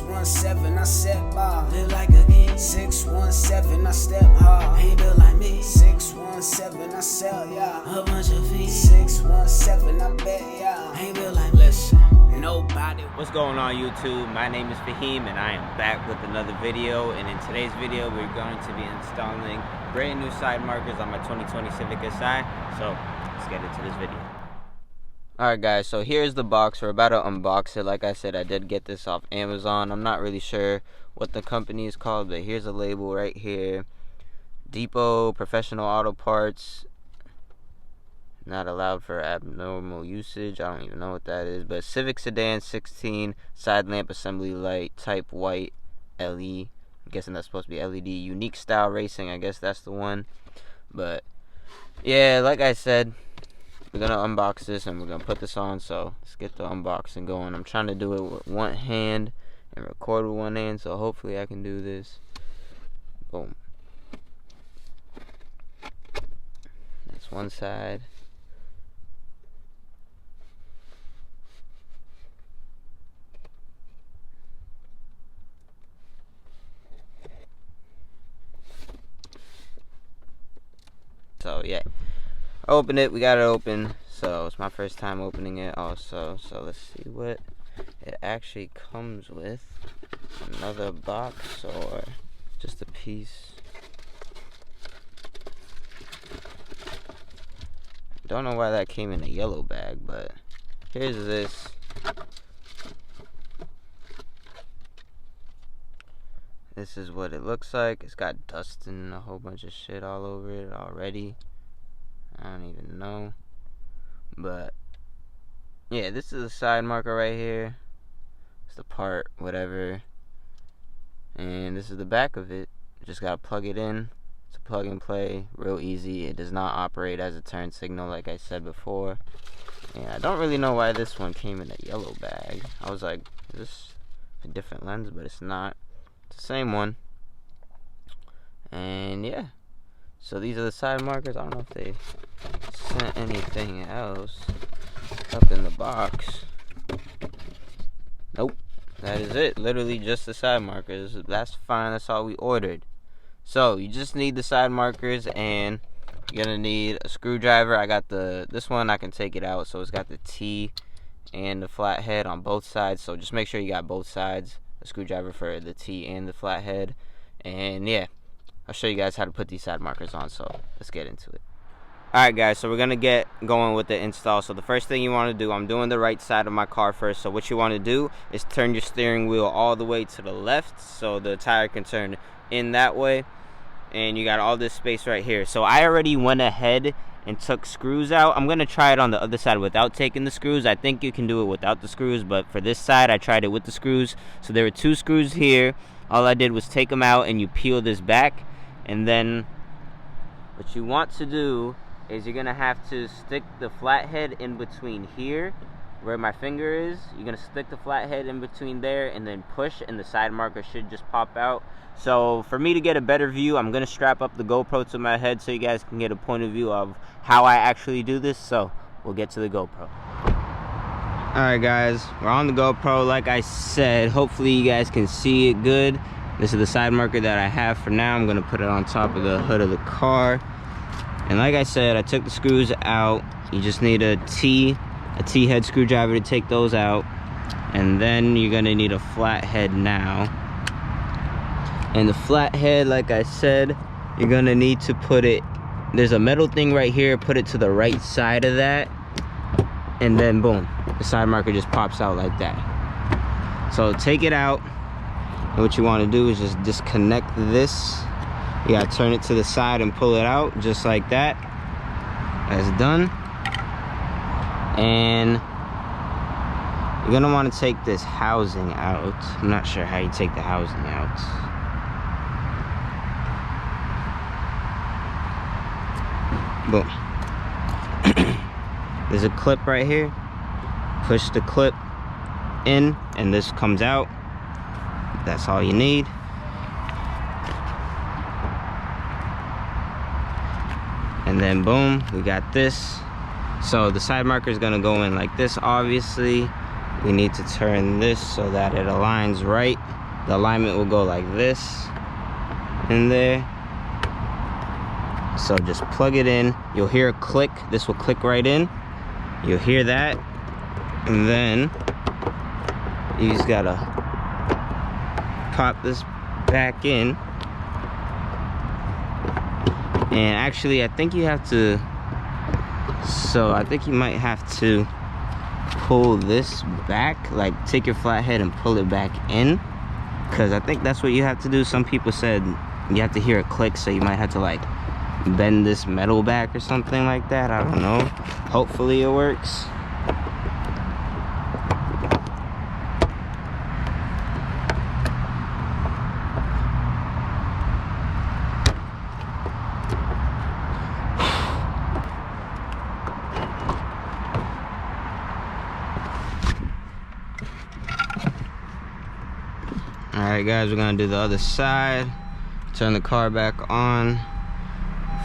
617, I set by. Live like a king. 617, I step hard. Ain't built like me. 617, I sell y'all a bunch of feet. 617, I bet y'all ain't built like me. Listen, nobody. What's going on YouTube? My name is Fahim and I am back with another video, and in today's video we're going to be installing brand new side markers on my 2020 Civic Si. So let's get into this video. Alright guys, so here's the box. We're about to unbox it. Like I said, I did get this off Amazon. I'm not really sure what the company is called, but here's a label right here. Depot Professional Auto Parts. Not allowed for abnormal usage. I don't even know what that is, but Civic Sedan 16 side lamp assembly light type white LE. I'm guessing that's supposed to be LED. Unique style racing, I guess that's the one. But yeah, like I said, we're gonna unbox this and we're gonna put this on, so let's get the unboxing going. I'm trying to do it with one hand and record with one hand, so hopefully I can do this. Boom. That's one side. So yeah, open it. We got it open. So it's my first time opening it also. So let's see what it actually comes with. Another box or just a piece. Don't know why that came in a yellow bag, but here's this. This is what it looks like. It's got dust and a whole bunch of shit all over it already. I don't even know. But yeah, this is a side marker right here. It's the part, whatever. And this is the back of it. You just gotta plug it in. It's a plug and play, real easy. It does not operate as a turn signal like I said before. And I don't really know why this one came in a yellow bag. I was like, is this a different lens? But it's not. It's the same one. And yeah, so these are the side markers. I don't know if they sent anything else up in the box. Nope, that is it. Literally just the side markers. That's fine. That's all we ordered. So you just need the side markers, and you're gonna need a screwdriver. I got this one. I can take it out, so it's got the T and the flathead on both sides. So just make sure you got both sides. A screwdriver for the T and the flathead. And yeah, I'll show you guys how to put these side markers on, so let's get into it. Alright guys, so we're gonna get going with the install. So the first thing you want to do, I'm doing the right side of my car first, so what you want to do is turn your steering wheel all the way to the left so the tire can turn in that way, and you got all this space right here. So I already went ahead and took screws out. I'm gonna try it on the other side without taking the screws. I think you can do it without the screws, but for this side I tried it with the screws. So there were 2 screws here. All I did was take them out, and you peel this back, and then what you want to do is you're gonna have to stick the flathead in between here where my finger is. You're gonna stick the flathead in between there and then push, and the side marker should just pop out. So for me to get a better view, I'm gonna strap up the GoPro to my head so you guys can get a point of view of how I actually do this. So we'll get to the GoPro. Alright guys, we're on the GoPro. Like I said, hopefully you guys can see it good. This is the side marker that I have for now. I'm gonna put it on top of the hood of the car. And like I said, I took the screws out. You just need a T-head screwdriver to take those out. And then you're gonna need a flathead now. And the flathead, like I said, you're gonna need to put it, there's a metal thing right here, put it to the right side of that, and then boom, the side marker just pops out like that. So take it out, and what you want to do is just disconnect this. You gotta turn it to the side and pull it out just like that. That's done. And you're gonna want to take this housing out. I'm not sure how you take the housing out. Boom. There's a clip right here. Push the clip in and this comes out. That's all you need. And then boom, we got this. So the side marker is gonna go in like this, obviously, we need to turn this so that it aligns right. The alignment will go like this in there. So just plug it in. You'll hear a click. This will click right in. You'll hear that. And then you just gotta pop this back in. And actually, I think you have to, so I think you might have to pull this back, like take your flathead and pull it back in, because I think that's what you have to do. Some people said you have to hear a click, so you might have to like bend this metal back or something like that. I don't know. Hopefully it works. Alright guys, we're gonna do the other side. Turn the car back on.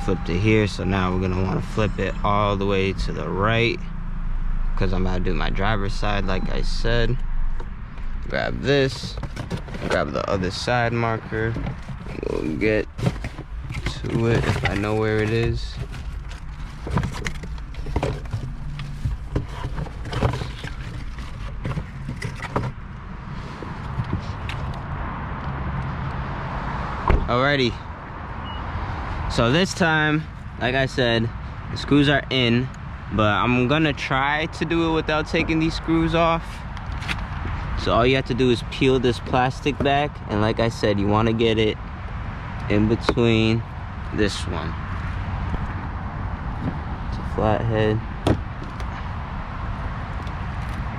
Flip to here, so now we're gonna want to flip it all the way to the right, because I'm about to do my driver's side like I said. Grab this, grab the other side marker. We'll get to it if I know where it is. Alrighty, so this time, like I said, the screws are in, but I'm gonna try to do it without taking these screws off. So all you have to do is peel this plastic back, and like I said, you want to get it in between this one. It's a flathead.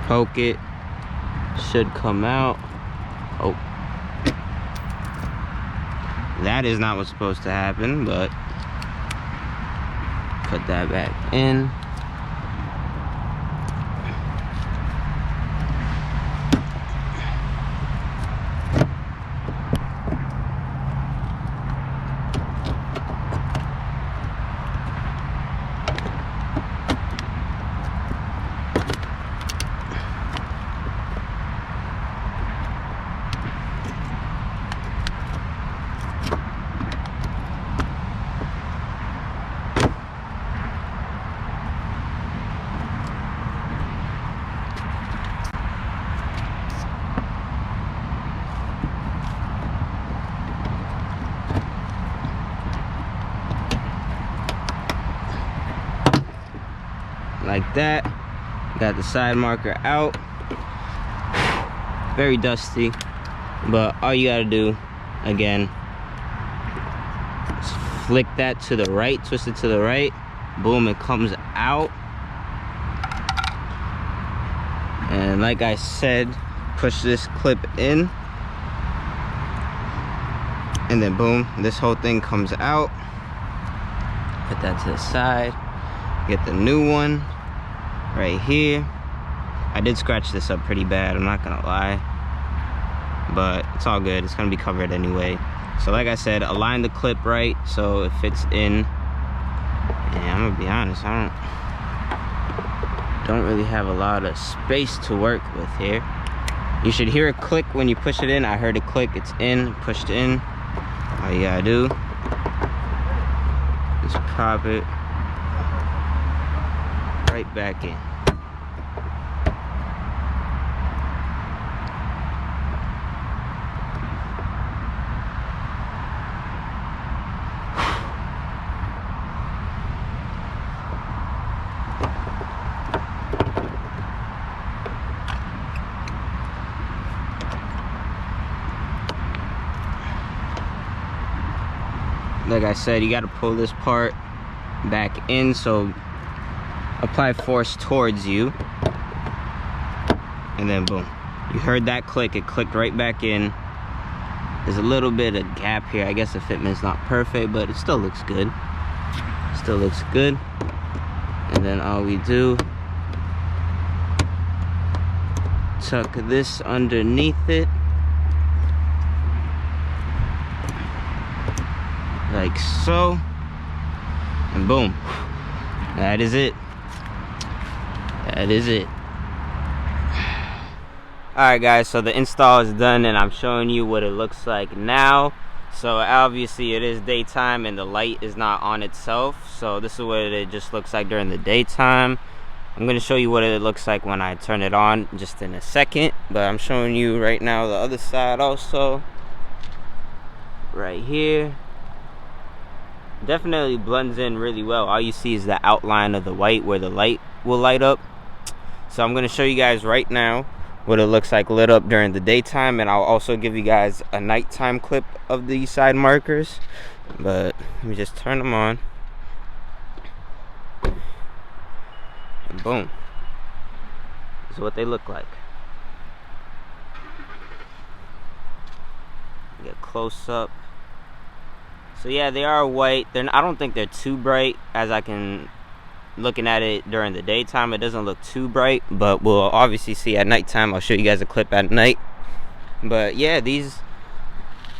Poke it, should come out. Oh. That is not what's supposed to happen, but put that back in. Like that. Got the side marker out. Very dusty, but all you gotta do, again, is flick that to the right, twist it to the right, boom, it comes out. And like I said, push this clip in, and then boom, this whole thing comes out. Put that to the side. Get the new one right here. I did scratch this up pretty bad, I'm not gonna lie, but it's all good. It's gonna be covered anyway. So like I said, align the clip right so it fits in. And I'm gonna be honest, I don't really have a lot of space to work with here. You should hear a click when you push it in. I heard a click, it's in, pushed in. All you gotta do is pop it right back in. Like I said, you got to pull this part back in, so apply force towards you, and then boom, you heard that click, it clicked right back in. There's a little bit of gap here. I guess the fitment's not perfect, but it still looks good. Still looks good. And then all we do, tuck this underneath it like so, and boom, that is it. That is it. Alright guys, so the install is done and I'm showing you what it looks like now. So obviously it is daytime and the light is not on itself, so this is what it just looks like during the daytime. I'm going to show you what it looks like when I turn it on just in a second, but I'm showing you right now the other side also. Right here. Definitely blends in really well. All you see is the outline of the white where the light will light up. So I'm going to show you guys right now what it looks like lit up during the daytime, and I'll also give you guys a nighttime clip of these side markers. But let me just turn them on. And boom. This is what they look like. Get close up. So yeah, they are white. I don't think they're too bright, as I can, looking at it during the daytime, it doesn't look too bright, but we'll obviously see at nighttime. I'll show you guys a clip at night. But yeah, these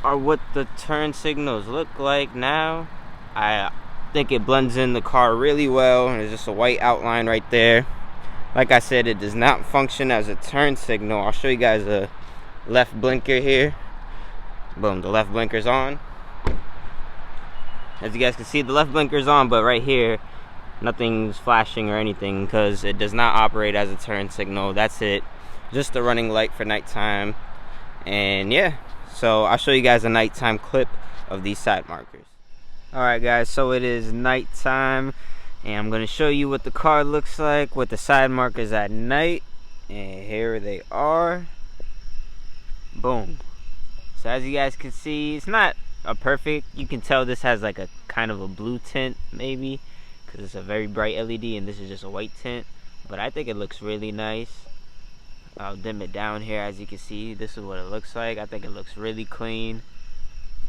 are what the turn signals look like now. I think it blends in the car really well. There's just a white outline right there. Like I said, it does not function as a turn signal. I'll show you guys a left blinker here. Boom, the left blinker's on. As you guys can see, the left blinker's on, but right here nothing's flashing or anything because it does not operate as a turn signal. That's it, just a running light for nighttime. And yeah, so I'll show you guys a nighttime clip of these side markers. Alright guys, so it is nighttime and I'm going to show you what the car looks like with the side markers at night. And here they are. Boom. So as you guys can see, it's not a perfect, you can tell this has like a kind of a blue tint maybe, because it's a very bright LED and this is just a white tint, but I think it looks really nice. I'll dim it down here. As you can see, this is what it looks like. I think it looks really clean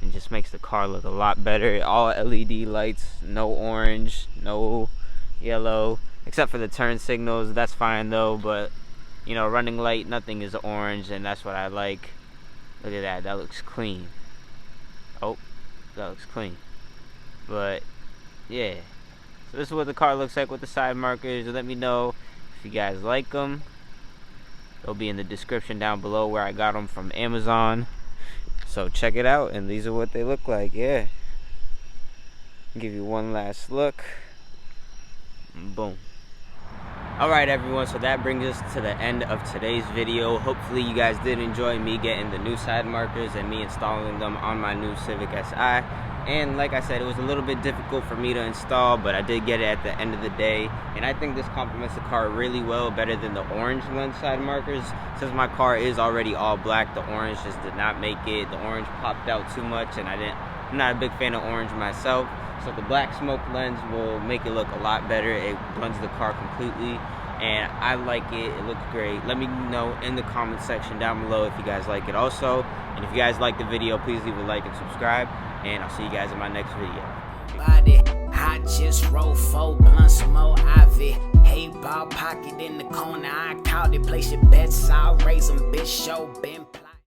and just makes the car look a lot better. All LED lights, no orange, no yellow, except for the turn signals. That's fine though, but you know, running light, nothing is orange, and that's what I like. Look at that, that looks clean. Oh, that looks clean. But yeah, so this is what the car looks like with the side markers. Let me know if you guys like them. They'll be in the description down below where I got them from Amazon, so check it out. And these are what they look like. Yeah, give you one last look. Boom. Alright everyone, so that brings us to the end of today's video. Hopefully you guys did enjoy me getting the new side markers and me installing them on my new Civic Si. And like I said, it was a little bit difficult for me to install, but I did get it at the end of the day. And I think this complements the car really well, better than the orange lens side markers. Since my car is already all black, the orange just did not make it. The orange popped out too much, and I'm not a big fan of orange myself. So the black smoke lens will make it look a lot better. It blends the car completely, and I like it. It looks great. Let me know in the comment section down below if you guys like it also. And if you guys like the video, please leave a like and subscribe. And I'll see you guys in my next video. Body, I just roll 4 blunts, more Ivy. Hey, ball pocket in the corner, I called it. Place your bets, I'll raise them, bitch, show, been